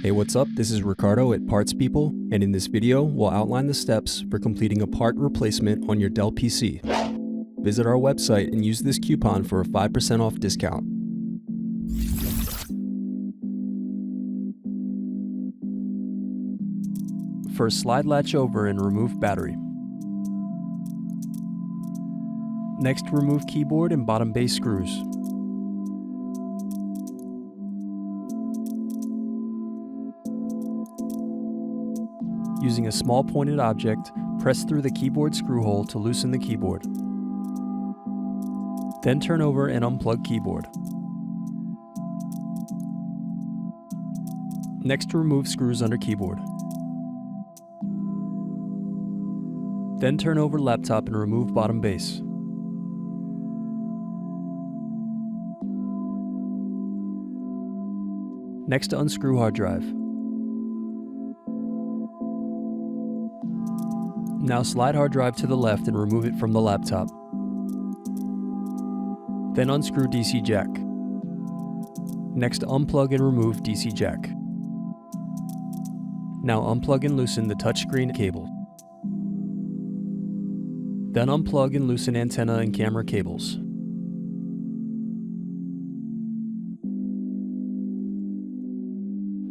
Hey, what's up? This is Ricardo at Parts People, and in this video, we'll outline the steps for completing a part replacement on your Dell PC. Visit our website and use this coupon for a 5% off discount. First, slide latch over and remove battery. Next, remove keyboard and bottom base screws. Using a small pointed object, press through the keyboard screw hole to loosen the keyboard. Then turn over and unplug keyboard. Next, remove screws under keyboard. Then turn over laptop and remove bottom base. Next, unscrew hard drive. Now slide hard drive to the left and remove it from the laptop. Then unscrew DC jack. Next, unplug and remove DC jack. Now unplug and loosen the touchscreen cable. Then unplug and loosen antenna and camera cables.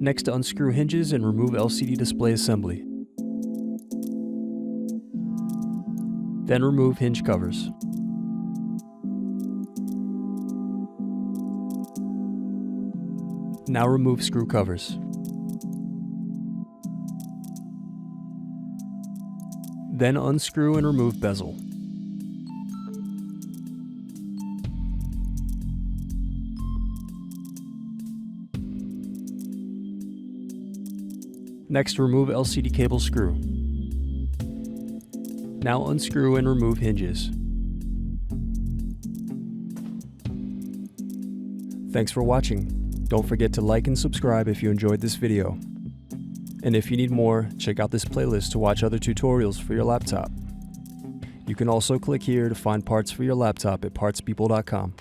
Next, unscrew hinges and remove LCD display assembly. Then remove hinge covers. Now remove screw covers. Then unscrew and remove bezel. Next, remove LCD cable screw. Now unscrew and remove hinges. Thanks for watching. Don't forget to like and subscribe if you enjoyed this video. And if you need more, check out this playlist to watch other tutorials for your laptop. You can also click here to find parts for your laptop at partspeople.com.